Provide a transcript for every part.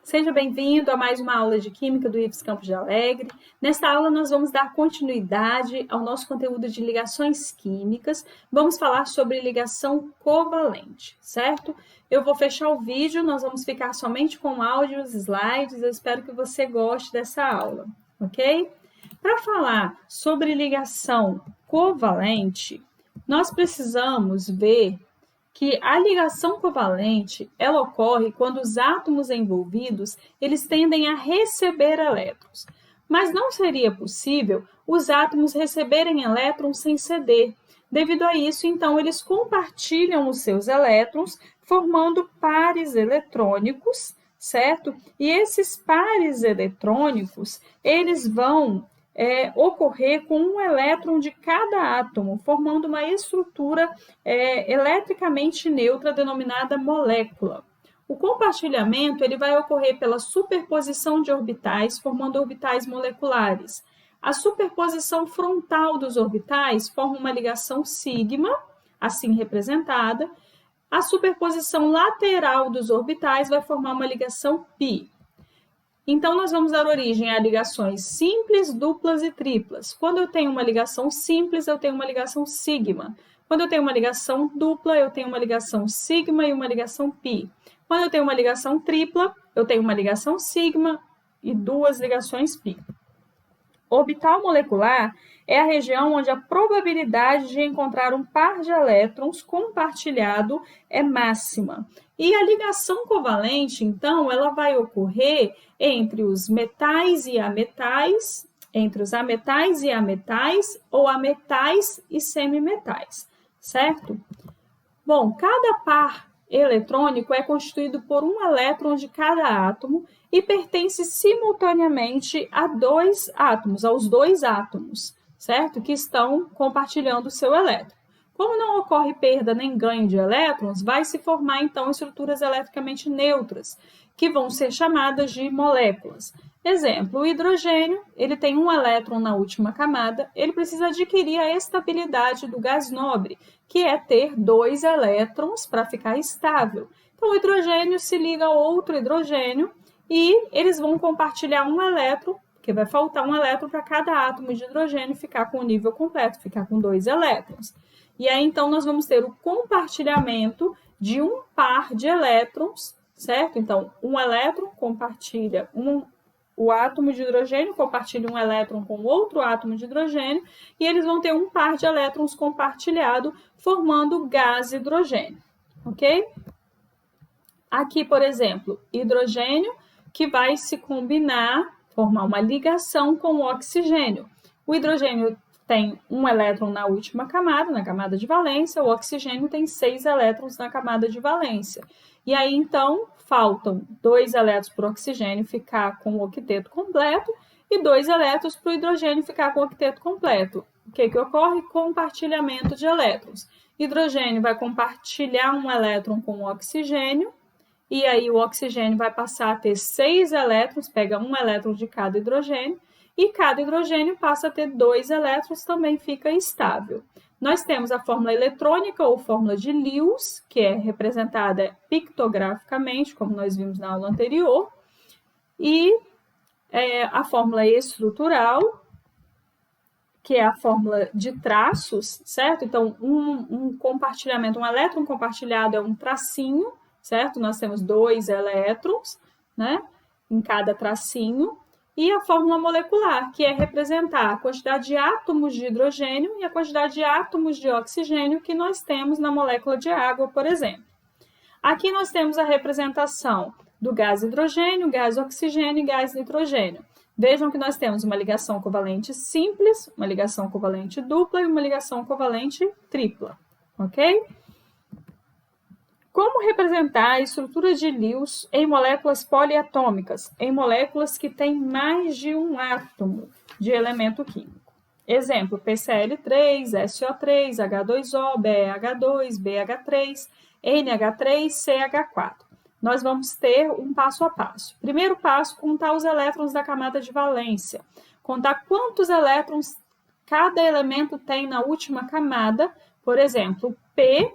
Seja bem-vindo a mais uma aula de Química do IFES Campos de Alegre. Nesta aula, nós vamos dar continuidade ao nosso conteúdo de ligações químicas. Vamos falar sobre ligação covalente, certo? Eu vou fechar o vídeo, nós vamos ficar somente com áudio e os slides. Eu espero que você goste dessa aula, ok? Para falar sobre ligação covalente, nós precisamos ver que a ligação covalente, ela ocorre quando os átomos envolvidos, eles tendem a receber elétrons. Mas não seria possível os átomos receberem elétrons sem ceder. Devido a isso, então, eles compartilham os seus elétrons, formando pares eletrônicos, certo? E esses pares eletrônicos, eles vão ocorrer com um elétron de cada átomo, formando uma estrutura eletricamente neutra denominada molécula. O compartilhamento ele vai ocorrer pela superposição de orbitais, formando orbitais moleculares. A superposição frontal dos orbitais forma uma ligação sigma, assim representada. A superposição lateral dos orbitais vai formar uma ligação pi. Então, nós vamos dar origem a ligações simples, duplas e triplas. Quando eu tenho uma ligação simples, eu tenho uma ligação sigma. Quando eu tenho uma ligação dupla, eu tenho uma ligação sigma e uma ligação pi. Quando eu tenho uma ligação tripla, eu tenho uma ligação sigma e duas ligações pi. Orbital molecular é a região onde a probabilidade de encontrar um par de elétrons compartilhado é máxima. E a ligação covalente, então, ela vai ocorrer entre os metais e ametais, entre os ametais e ametais, ou ametais e semimetais, certo? Bom, cada par eletrônico é constituído por um elétron de cada átomo e pertence simultaneamente a aos dois átomos, certo? Que estão compartilhando o seu elétron. Como não ocorre perda nem ganho de elétrons, vai se formar, então, estruturas eletricamente neutras, que vão ser chamadas de moléculas. Exemplo, o hidrogênio, ele tem um elétron na última camada, ele precisa adquirir a estabilidade do gás nobre, que é ter dois elétrons para ficar estável. Então, o hidrogênio se liga a outro hidrogênio e eles vão compartilhar um elétron, porque vai faltar um elétron para cada átomo de hidrogênio ficar com o nível completo, ficar com dois elétrons. E aí, então, nós vamos ter o compartilhamento de um par de elétrons, certo? Então, um elétron compartilha o átomo de hidrogênio, compartilha um elétron com outro átomo de hidrogênio, e eles vão ter um par de elétrons compartilhado, formando gás hidrogênio, ok? Aqui, por exemplo, hidrogênio que vai se combinar, formar uma ligação com o oxigênio. O hidrogênio tem um elétron na última camada, na camada de valência, o oxigênio tem 6 elétrons na camada de valência. E aí, então, faltam 2 elétrons para o oxigênio ficar com o octeto completo e 2 elétrons para o hidrogênio ficar com o octeto completo. O que ocorre? Compartilhamento de elétrons. Hidrogênio vai compartilhar um elétron com o oxigênio, e aí o oxigênio vai passar a ter 6 elétrons, pega um elétron de cada hidrogênio, e cada hidrogênio passa a ter 2 elétrons, também fica estável. Nós temos a fórmula eletrônica ou fórmula de Lewis, que é representada pictograficamente, como nós vimos na aula anterior, e a fórmula estrutural, que é a fórmula de traços, certo? Então, um compartilhamento, um elétron compartilhado é um tracinho, certo? Nós temos 2 elétrons, né, em cada tracinho. E a fórmula molecular, que é representar a quantidade de átomos de hidrogênio e a quantidade de átomos de oxigênio que nós temos na molécula de água, por exemplo. Aqui nós temos a representação do gás hidrogênio, gás oxigênio e gás nitrogênio. Vejam que nós temos uma ligação covalente simples, uma ligação covalente dupla e uma ligação covalente tripla, ok? Como representar a estrutura de Lewis em moléculas poliatômicas, em moléculas que têm mais de um átomo de elemento químico? Exemplo, PCl3, SO3, H2O, BH2, BH3, NH3, CH4. Nós vamos ter um passo a passo. Primeiro passo, contar os elétrons da camada de valência. Contar quantos elétrons cada elemento tem na última camada. Por exemplo, P,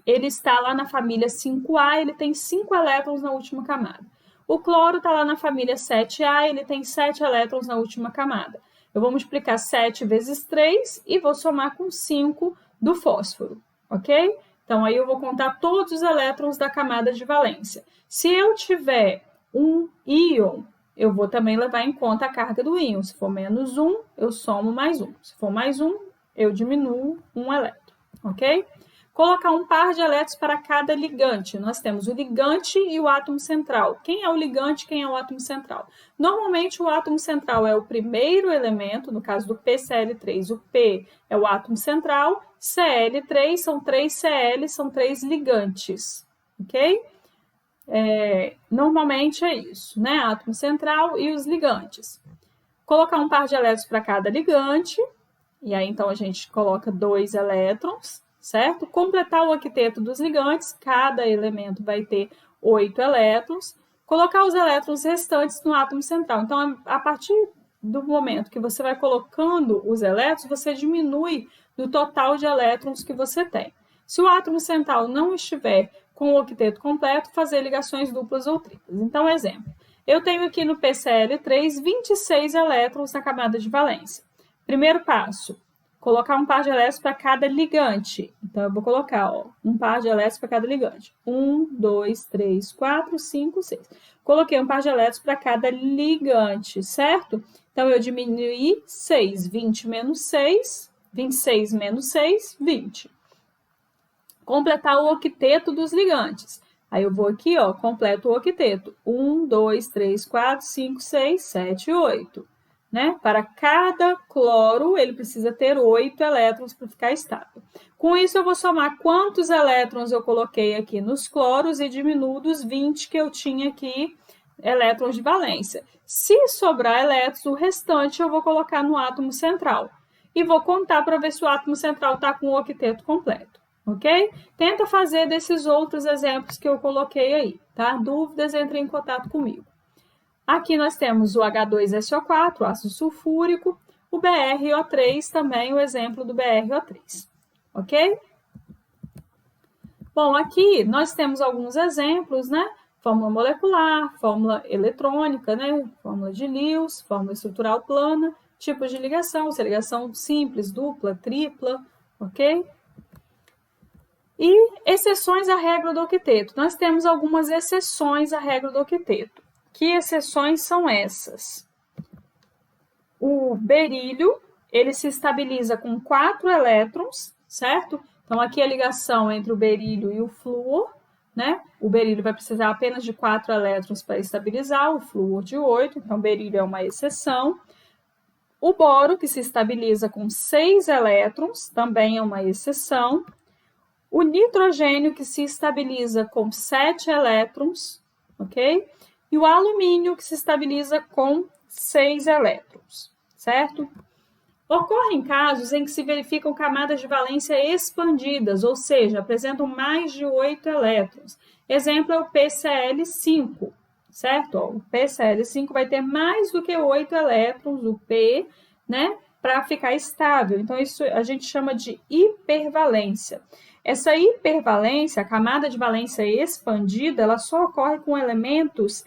ele está lá na família 5A, ele tem 5 elétrons na última camada. O cloro está lá na família 7A, ele tem 7 elétrons na última camada. Eu vou multiplicar 7 vezes 3 e vou somar com 5 do fósforo, ok? Então, aí eu vou contar todos os elétrons da camada de valência. Se eu tiver um íon, eu vou também levar em conta a carga do íon. Se for menos 1, eu somo mais 1. Se for mais 1, eu diminuo um elétron, ok? Colocar um par de elétrons para cada ligante. Nós temos o ligante e o átomo central. Quem é o ligante e quem é o átomo central? Normalmente, o átomo central é o primeiro elemento, no caso do PCl3, o P é o átomo central, Cl3 são 3 Cl, são 3 ligantes, ok? Normalmente é isso, né? Átomo central e os ligantes. Colocar um par de elétrons para cada ligante, e aí então a gente coloca 2 elétrons, certo? Completar o octeto dos ligantes, cada elemento vai ter 8 elétrons. Colocar os elétrons restantes no átomo central. Então, a partir do momento que você vai colocando os elétrons, você diminui do total de elétrons que você tem. Se o átomo central não estiver com o octeto completo, fazer ligações duplas ou triplas. Então, exemplo, eu tenho aqui no PCl3 26 elétrons na camada de valência. Primeiro passo, colocar um par de elétrons para cada ligante. Então, eu vou colocar um par de elétrons para cada ligante. 1, 2, 3, 4, 5, 6. Coloquei um par de elétrons para cada ligante, certo? Então, eu diminuí 6. 20 menos 6, 26 menos 6, 20. Completar o octeto dos ligantes. Aí eu vou aqui, completo o octeto. 1, 2, 3, 4, 5, 6, 7, 8. Né? Para cada cloro, ele precisa ter 8 elétrons para ficar estável. Com isso, eu vou somar quantos elétrons eu coloquei aqui nos cloros e diminuo dos 20 que eu tinha aqui, elétrons de valência. Se sobrar elétrons, o restante eu vou colocar no átomo central. E vou contar para ver se o átomo central está com o octeto completo. Ok? Tenta fazer desses outros exemplos que eu coloquei aí, tá? Dúvidas, entre em contato comigo. Aqui nós temos o H2SO4, o ácido sulfúrico, o BrO3, também o exemplo do BrO3, ok? Bom, aqui nós temos alguns exemplos, né? Fórmula molecular, fórmula eletrônica, né? Fórmula de Lewis, fórmula estrutural plana, tipos de ligação, se é ligação simples, dupla, tripla, ok? E exceções à regra do octeto. Nós temos algumas exceções à regra do octeto. Que exceções são essas? O berílio, ele se estabiliza com 4 elétrons, certo? Então, aqui a ligação entre o berílio e o flúor, né? O berílio vai precisar apenas de 4 elétrons para estabilizar, o flúor de 8, então o berílio é uma exceção. O boro, que se estabiliza com 6 elétrons, também é uma exceção. O nitrogênio, que se estabiliza com 7 elétrons, ok? E o alumínio, que se estabiliza com 6 elétrons, certo? Ocorrem casos em que se verificam camadas de valência expandidas, ou seja, apresentam mais de 8 elétrons. Exemplo é o PCl5, certo? O PCl5 vai ter mais do que 8 elétrons, o P, né? Para ficar estável. Então, isso a gente chama de hipervalência. Essa hipervalência, a camada de valência expandida, ela só ocorre com elementos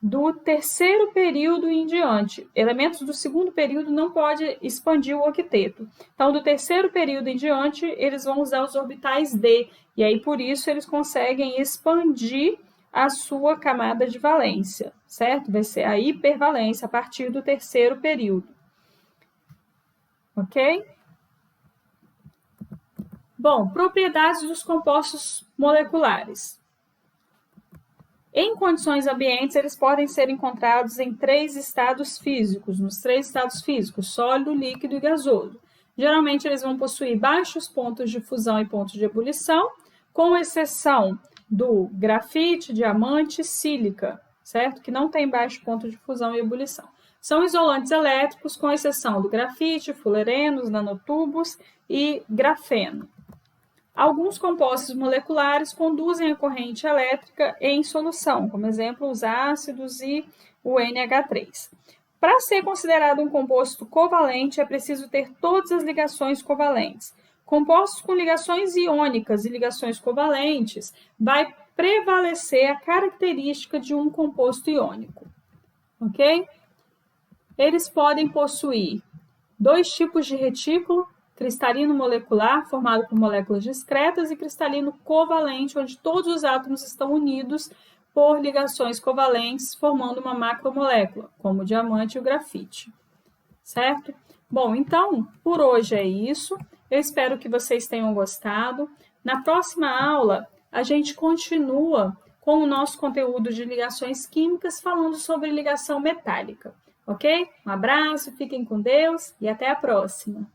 do terceiro período em diante. Elementos do segundo período não pode expandir o octeto. Então, do terceiro período em diante, eles vão usar os orbitais D, e aí por isso eles conseguem expandir a sua camada de valência, certo? Vai ser a hipervalência a partir do terceiro período. Ok? Bom, propriedades dos compostos moleculares. Em condições ambientes, eles podem ser encontrados em 3 estados físicos, nos 3 estados físicos, sólido, líquido e gasoso. Geralmente, eles vão possuir baixos pontos de fusão e pontos de ebulição, com exceção do grafite, diamante e sílica, certo? Que não tem baixo ponto de fusão e ebulição. São isolantes elétricos, com exceção do grafite, fulerenos, nanotubos e grafeno. Alguns compostos moleculares conduzem a corrente elétrica em solução, como exemplo, os ácidos e o NH3. Para ser considerado um composto covalente, é preciso ter todas as ligações covalentes. Compostos com ligações iônicas e ligações covalentes vai prevalecer a característica de um composto iônico, ok? Eles podem possuir 2 tipos de retículo, cristalino molecular, formado por moléculas discretas, e cristalino covalente, onde todos os átomos estão unidos por ligações covalentes, formando uma macromolécula, como o diamante e o grafite, certo? Bom, então, por hoje é isso. Eu espero que vocês tenham gostado. Na próxima aula, a gente continua com o nosso conteúdo de ligações químicas, falando sobre ligação metálica, ok? Um abraço, fiquem com Deus e até a próxima!